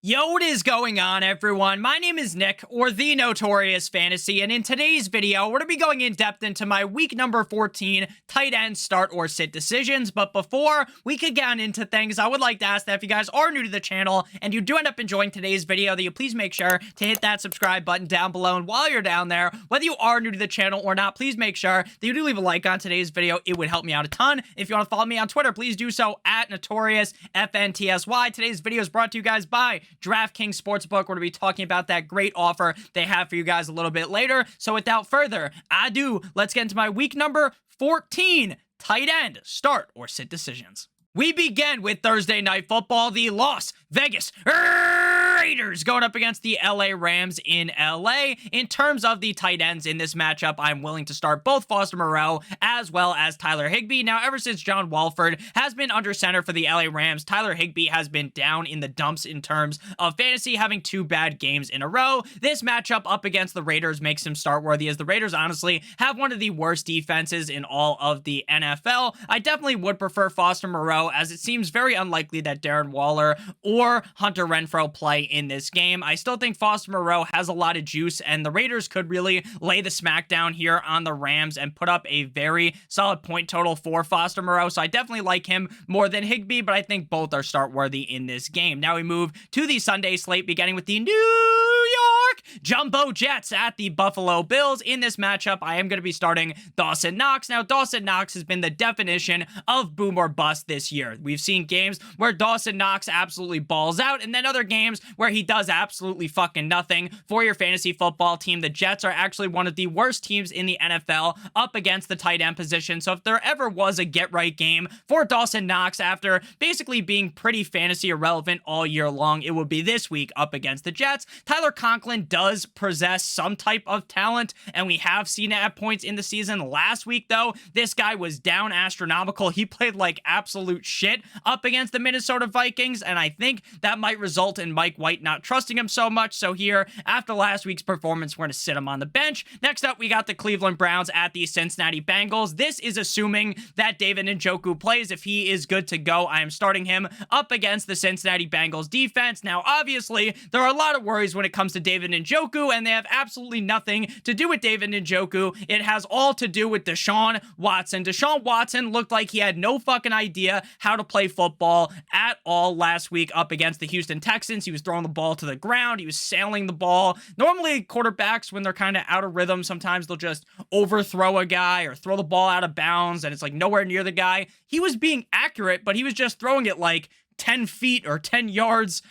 Yo, what is going on, everyone? My name is Nick, or the Notorious Fantasy, and in today's video, we're going to be going in depth into my week number 14 tight end start or sit decisions. But before we could get on into things, I would like to ask that if you guys are new to the channel and you do end up enjoying today's video, that you please make sure to hit that subscribe button down below. And while you're down there, whether you are new to the channel or not, please make sure that you do leave a like on today's video. It would help me out a ton. If you want to follow me on Twitter, please do so at notorious FNTSY. Today's video is brought to you guys by DraftKings Sportsbook. We're going to be talking about that great offer they have for you guys a little bit later. So without further ado, let's get into my week number 14 tight end start or sit decisions. We begin with Thursday Night Football, the Las Vegas Raiders going up against the LA Rams in LA. In terms of the tight ends in this matchup, I'm willing to start both Foster Moreau as well as Tyler Higbee. Now, ever since John Walford has been under center for the LA Rams, Tyler Higbee has been down in the dumps in terms of fantasy, having 2 bad games in a row. This matchup up against the Raiders makes him start worthy, as the Raiders honestly have one of the worst defenses in all of the NFL. I definitely would prefer Foster Moreau, as it seems very unlikely that Darren Waller or Hunter Renfrow play in this game. I still think Foster Moreau has a lot of juice, and the Raiders could really lay the smackdown here on the Rams and put up a very solid point total for Foster Moreau. So I definitely like him more than Higbee, but I think both are start worthy in this game. Now we move to the Sunday slate, beginning with the New York Jumbo Jets at the Buffalo Bills. In this matchup, I am going to be starting Dawson Knox. Now, Dawson Knox has been the definition of boom or bust this year. We've seen games where Dawson Knox absolutely balls out, and then other games where he does absolutely fucking nothing for your fantasy football team. The Jets are actually one of the worst teams in the NFL up against the tight end position. So if there ever was a get-right game for Dawson Knox after basically being pretty fantasy irrelevant all year long, it would be this week up against the Jets. Tyler Conklin does possess some type of talent, and we have seen it at points in the season. Last week, though, this guy was down astronomical. He played like absolute shit up against the Minnesota Vikings, and I think that might result in Mike White not trusting him so much. So here, after last week's performance, we're going to sit him on the bench. Next up, we got the Cleveland Browns at the Cincinnati Bengals. This is assuming that David Njoku plays. If he is good to go, I am starting him up against the Cincinnati Bengals defense. Now, obviously, there are a lot of worries when it comes to David Njoku, and they have absolutely nothing to do with David Njoku. It has all to do with Deshaun Watson. Deshaun Watson looked like he had no fucking idea how to play football at all last week up against the Houston Texans. He was throwing the ball to the ground. He was sailing the ball. Normally, quarterbacks, when they're kind of out of rhythm, sometimes they'll just overthrow a guy or throw the ball out of bounds, and it's like nowhere near the guy. He was being accurate, but he was just throwing it like 10 feet or 10 yards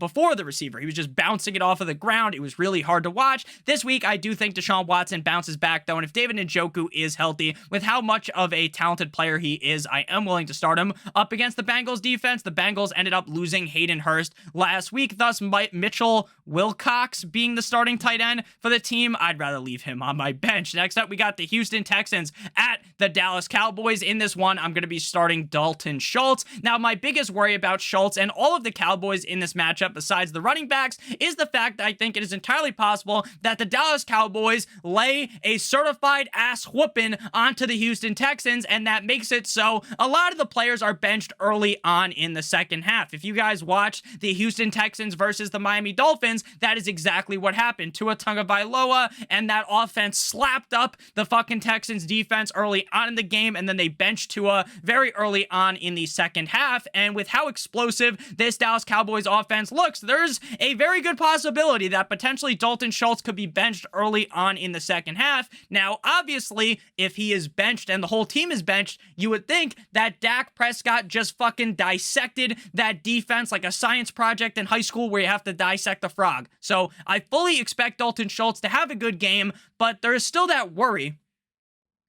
before the receiver. He was just bouncing it off of the ground. It was really hard to watch. This week, I do think Deshaun Watson bounces back, though, and if David Njoku is healthy, with how much of a talented player he is, I am willing to start him up against the Bengals defense. The Bengals ended up losing Hayden Hurst last week, thus Mitchell Wilcox being the starting tight end for the team. I'd rather leave him on my bench. Next up, we got the Houston Texans at the Dallas Cowboys. In this one, I'm going to be starting Dalton Schultz. Now, my biggest worry about Schultz and all of the Cowboys in this matchup, besides the running backs, is the fact that I think it is entirely possible that the Dallas Cowboys lay a certified ass whooping onto the Houston Texans, and that makes it so a lot of the players are benched early on in the second half. If you guys watch the Houston Texans versus the Miami Dolphins, that is exactly what happened. Tua Tagovailoa and that offense slapped up the fucking Texans defense early on in the game, and then they benched Tua very early on in the second half. And with how explosive this Dallas Cowboys offense looks, there's a very good possibility that potentially Dalton Schultz could be benched early on in the second half. Now, obviously, if he is benched and the whole team is benched, you would think that Dak Prescott just fucking dissected that defense like a science project in high school where you have to dissect a frog. So I fully expect Dalton Schultz to have a good game, but there is still that worry.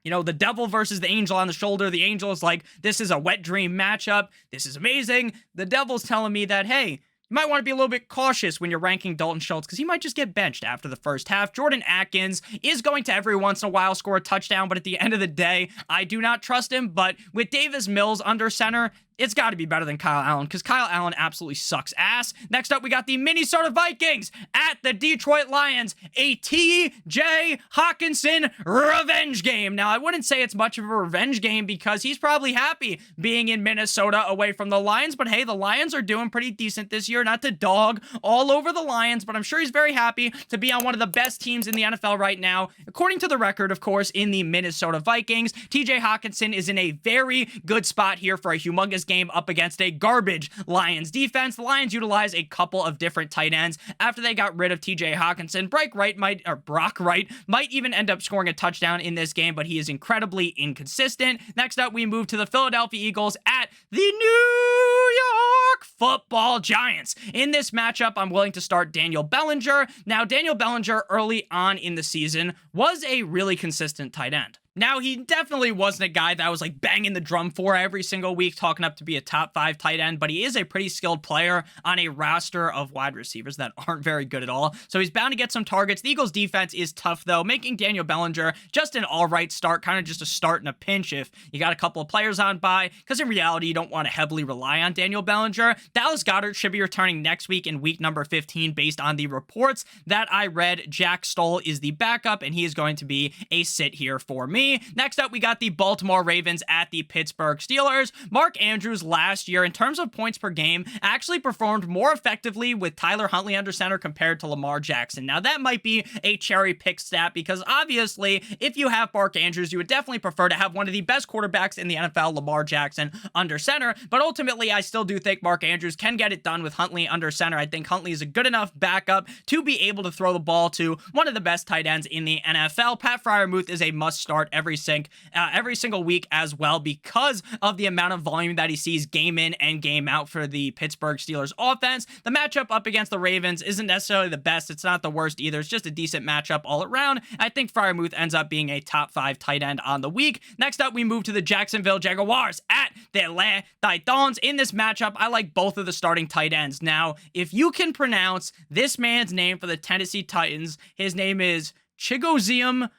You know, the devil versus the angel on the shoulder. The angel is like, this is a wet dream matchup. This is amazing. The devil's telling me that, hey, you might want to be a little bit cautious when you're ranking Dalton Schultz because he might just get benched after the first half. Jordan Atkins is going to every once in a while score a touchdown, but at the end of the day, I do not trust him. But with Davis Mills under center, it's got to be better than Kyle Allen because Kyle Allen absolutely sucks ass. Next up, we got the Minnesota Vikings at the Detroit Lions, a TJ Hawkinson revenge game. Now, I wouldn't say it's much of a revenge game because he's probably happy being in Minnesota away from the Lions, but hey, the Lions are doing pretty decent this year. Not to dog all over the Lions, but I'm sure he's very happy to be on one of the best teams in the NFL right now. According to the record, of course, in the Minnesota Vikings, TJ Hawkinson is in a very good spot here for a humongous game up against a garbage Lions defense. The Lions utilize a couple of different tight ends after they got rid of TJ Hawkinson. Brock Wright might even end up scoring a touchdown in this game, but he is incredibly inconsistent. Next up, we move to the Philadelphia Eagles at the New York Football Giants. In this matchup, I'm willing to start Daniel Bellinger. Now, Daniel Bellinger early on in the season was a really consistent tight end. Now, he definitely wasn't a guy that I was like banging the drum for every single week, talking up to be a top 5 tight end, but he is a pretty skilled player on a roster of wide receivers that aren't very good at all. So he's bound to get some targets. The Eagles defense is tough though, making Daniel Bellinger just an all right start, kind of just a start in a pinch if you got a couple of players on bye, because in reality, you don't want to heavily rely on Daniel Bellinger. Dallas Goedert should be returning next week in week number 15 based on the reports that I read. Jack Stoll is the backup and he is going to be a sit here for me. Next up, we got the Baltimore Ravens at the Pittsburgh Steelers. Mark Andrews last year, in terms of points per game, actually performed more effectively with Tyler Huntley under center compared to Lamar Jackson. Now, that might be a cherry pick stat because obviously, if you have Mark Andrews, you would definitely prefer to have one of the best quarterbacks in the NFL, Lamar Jackson, under center. But ultimately, I still do think Mark Andrews can get it done with Huntley under center. I think Huntley is a good enough backup to be able to throw the ball to one of the best tight ends in the NFL. Pat Freiermuth is a must start every single week as well because of the amount of volume that he sees game in and game out for the Pittsburgh Steelers offense. The matchup up against the Ravens isn't necessarily the best. It's not the worst either. It's just a decent matchup all around. I think Freiermuth ends up being a top 5 tight end on the week. Next up, we move to the Jacksonville Jaguars at the Atlanta Titans. In this matchup, I like both of the starting tight ends. Now, if you can pronounce this man's name for the Tennessee Titans, his name is Chigozie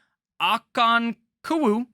Okonkwo.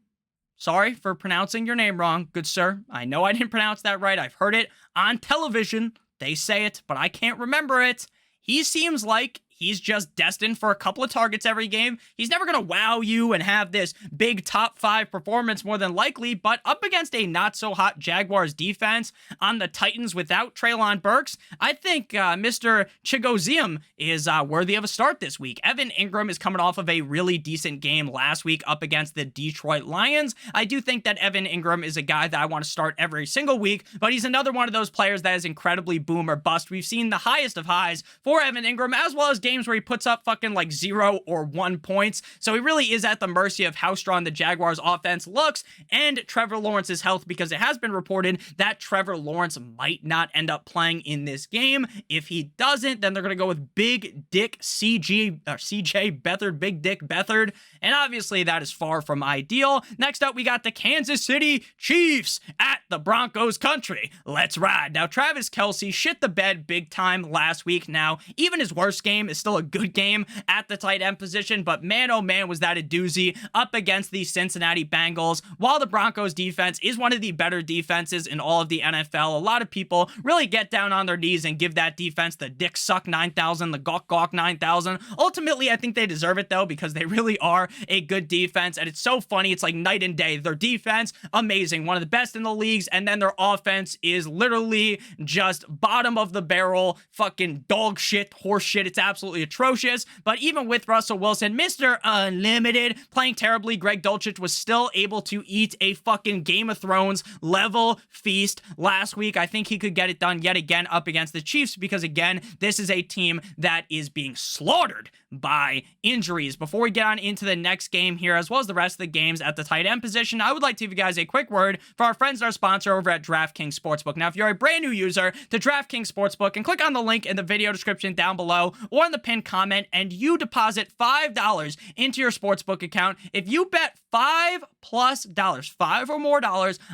Sorry for pronouncing your name wrong, good sir. I know I didn't pronounce that right. I've heard it on television. They say it, but I can't remember it. He seems like he's just destined for a couple of targets every game. He's never going to wow you and have this big top 5 performance more than likely, but up against a not-so-hot Jaguars defense on the Titans without Treylon Burks, I think Mr. Chigozie is worthy of a start this week. Evan Ingram is coming off of a really decent game last week up against the Detroit Lions. I do think that Evan Ingram is a guy that I want to start every single week, but he's another one of those players that is incredibly boom or bust. We've seen the highest of highs for Evan Ingram, as well as games where he puts up fucking like 0 or 1 points. So he really is at the mercy of how strong the Jaguars offense looks and Trevor Lawrence's health, because it has been reported that Trevor Lawrence might not end up playing in this game. If he doesn't, then they're going to go with Big Dick CJ Beathard, Big Dick Beathard. And obviously that is far from ideal. Next up, we got the Kansas City Chiefs at the Broncos country. Let's ride. Now, Travis Kelce shit the bed big time last week. Now, even his worst game is still a good game at the tight end position, but man, oh man, was that a doozy up against the Cincinnati Bengals. While the Broncos defense is one of the better defenses in all of the NFL, a lot of people really get down on their knees and give that defense the Dick Suck 9000, the Gawk Gawk 9000. Ultimately, I think they deserve it though, because they really are a good defense, and it's so funny. It's like night and day. Their defense, amazing, one of the best in the leagues, and then their offense is literally just bottom of the barrel, fucking dog shit, horse shit. It's absolutely atrocious. But even with Russell Wilson, Mr. Unlimited, playing terribly, Greg Dulcich was still able to eat a fucking Game of Thrones level feast last week. I think he could get it done yet again up against the Chiefs, because again, this is a team that is being slaughtered by injuries. Before we get on into the next game here, as well as the rest of the games at the tight end position, I would like to give you guys a quick word for our friends and our sponsor over at DraftKings Sportsbook. Now, if you're a brand new user to DraftKings Sportsbook, and click on the link in the video description down below or in the pinned comment, and you deposit $5 into your sportsbook account, if you bet $5+ or more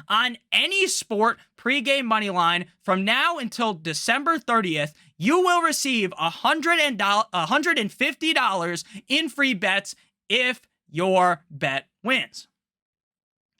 on any sport pregame money line from now until December 30th, you will receive $150 in free bets if your bet wins.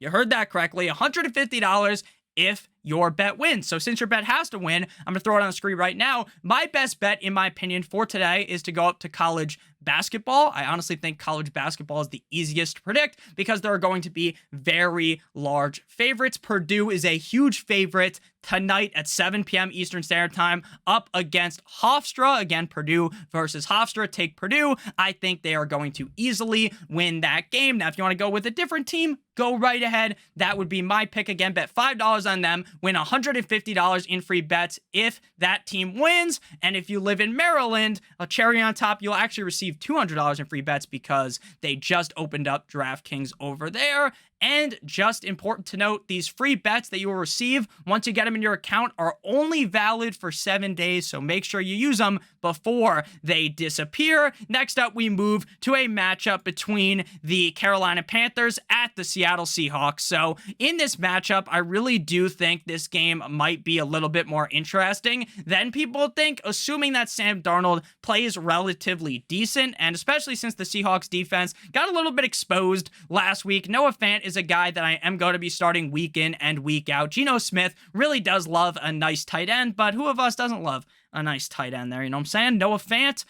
You heard that correctly, $150 if your bet wins. So since your bet has to win, I'm going to throw it on the screen right now. My best bet, in my opinion, for today is to go up to college basketball. I honestly think college basketball is the easiest to predict because there are going to be very large favorites. Purdue is a huge favorite tonight at 7 p.m. Eastern Standard Time up against Hofstra. Again, Purdue versus Hofstra. Take Purdue. I think they are going to easily win that game. Now, if you want to go with a different team, go right ahead. That would be my pick. Again, bet $5 on them, win $150 in free bets if that team wins. And if you live in Maryland, a cherry on top, you'll actually receive $200 in free bets because they just opened up DraftKings over there. And just important to note, these free bets that you will receive once you get them in your account are only valid for 7 days, so make sure you use them before they disappear. Next up, we move to a matchup between the Carolina Panthers at the Seattle Seahawks. So in this matchup, I really do think this game might be a little bit more interesting than people think, assuming that Sam Darnold plays relatively decent, and especially since the Seahawks defense got a little bit exposed last week. Noah Fant is a guy that I am going to be starting week in and week out. Geno Smith really does love a nice tight end, but who of us doesn't love a nice tight end there, you know what I'm saying? Noah Fant,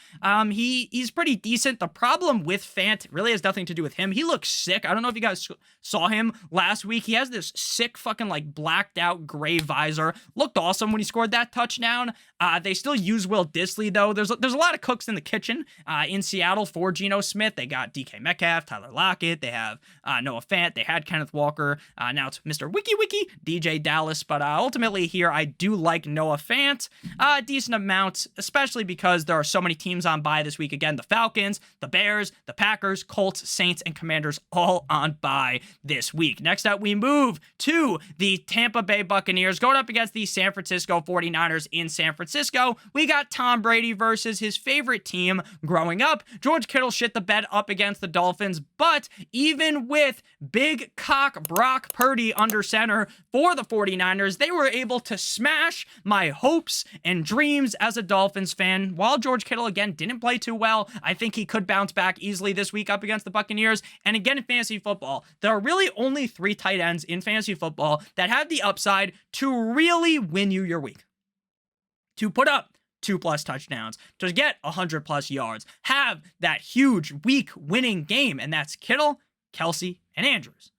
he's pretty decent. The problem with Fant really has nothing to do with him. He looks sick. I don't know if you guys saw him last week. He has this sick fucking like blacked out gray visor. Looked awesome when he scored that touchdown. They still use Will Dissly though. There's a lot of cooks in the kitchen in Seattle for Geno Smith. They got DK Metcalf, Tyler Lockett. They have Noah Fant. They had Kenneth Walker. Now it's Mr. Wiki DJ Dallas. But ultimately here, I do like Noah Fant. Decent amount, especially because there are so many teams on bye this week. Again, the Falcons, the Bears, the Packers, Colts, Saints, and Commanders all on bye this week. Next up, we move to the Tampa Bay Buccaneers going up against the San Francisco 49ers in San Francisco. We got Tom Brady versus his favorite team growing up. George Kittle shit the bed up against the Dolphins, but even with big cock Brock Purdy under center for the 49ers, they were able to smash my hopes and dreams as a Dolphins fan. While George Kittle, again, didn't play too well, I think he could bounce back easily this week up against the Buccaneers. And again, in fantasy football, there are really only 3 tight ends in fantasy football that have the upside to really win you your week. To put up 2+ touchdowns, to get 100+ yards, have that huge week winning game, and that's Kittle, Kelsey, and Andrews.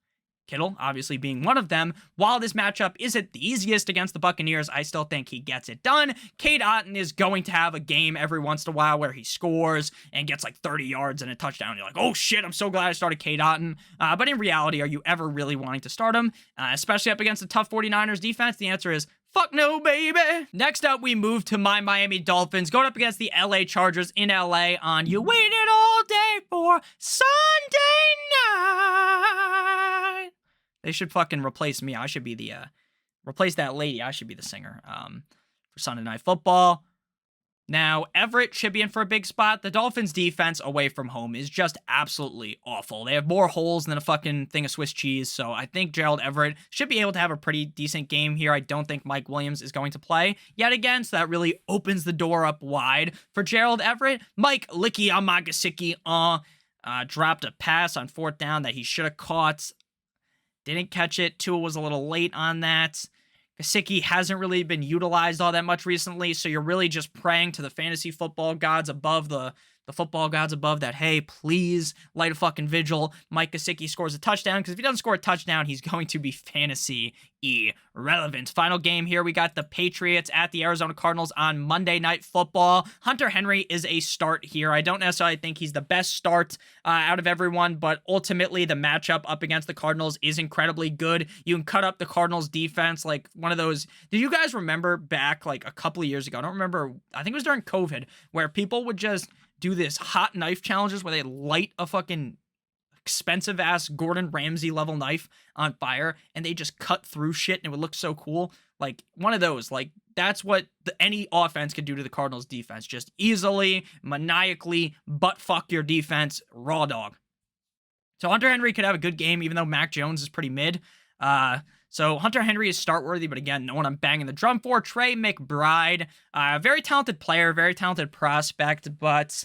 Kittle obviously being one of them. While this matchup isn't the easiest against the Buccaneers, I still think he gets it done. Cade Otton is going to have a game every once in a while where he scores and gets like 30 yards and a touchdown. You're like, oh shit, I'm so glad I started Cade Otton. But in reality, are you ever really wanting to start him? Especially up against the tough 49ers defense? The answer is fuck no, baby. Next up, we move to my Miami Dolphins going up against the LA Chargers in LA on You Waited All Day for Sunday Night. They should fucking replace me. I should be the, replace that lady. I should be the singer for Sunday Night Football. Now, Everett should be in for a big spot. The Dolphins' defense away from home is just absolutely awful. They have more holes than a fucking thing of Swiss cheese, so I think Gerald Everett should be able to have a pretty decent game here. I don't think Mike Williams is going to play yet again, so that really opens the door up wide for Gerald Everett. Mike Licky Amagasicki dropped a pass on 4th down that he should have caught. Didn't catch it. Tua was a little late on that. Gesicki hasn't really been utilized all that much recently, so you're really just praying to the fantasy football gods above the football gods above that, hey, please light a fucking vigil. Mike Gesicki scores a touchdown, because if he doesn't score a touchdown, he's going to be fantasy irrelevant. Final game here, we got the Patriots at the Arizona Cardinals on Monday Night Football. Hunter Henry is a start here. I don't necessarily think he's the best start out of everyone, but ultimately the matchup up against the Cardinals is incredibly good. You can cut up the Cardinals defense like one of those. Do you guys remember back like a couple of years ago? I don't remember. I think it was during COVID where people would just do this hot knife challenges where they light a fucking expensive ass Gordon Ramsay level knife on fire and they just cut through shit and it would look so cool. Like one of those, like that's what any offense could do to the Cardinals defense. Just easily, maniacally butt fuck your defense, raw dog. So Hunter Henry could have a good game even though Mac Jones is pretty mid. So Hunter Henry is start worthy, but again, no one I'm banging the drum for. Trey McBride, very talented player, very talented prospect, but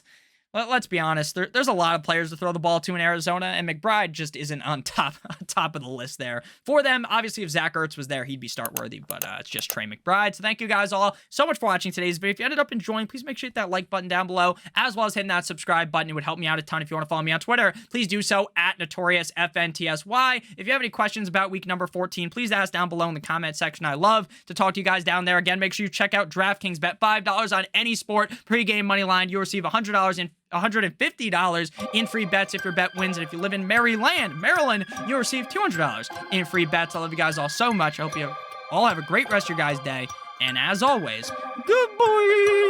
let's be honest, there's a lot of players to throw the ball to in Arizona, and McBride just isn't on top of the list there for them. Obviously, if Zach Ertz was there, he'd be start worthy, but it's just Trey McBride. So thank you guys all so much for watching today's video. If you ended up enjoying, please make sure you hit that like button down below, as well as hitting that subscribe button. It would help me out a ton. If you want to follow me on Twitter, please do so at notoriousFNTSY. If you have any questions about week number 14, please ask down below in the comment section. I love to talk to you guys down there. Again, make sure you check out DraftKings. Bet $5 on any sport, pregame money line. You'll receive $150 in free bets if your bet wins. And if you live in Maryland, you'll receive $200 in free bets. I love you guys all so much. I hope you all have a great rest of your guys' day. And as always, good boy.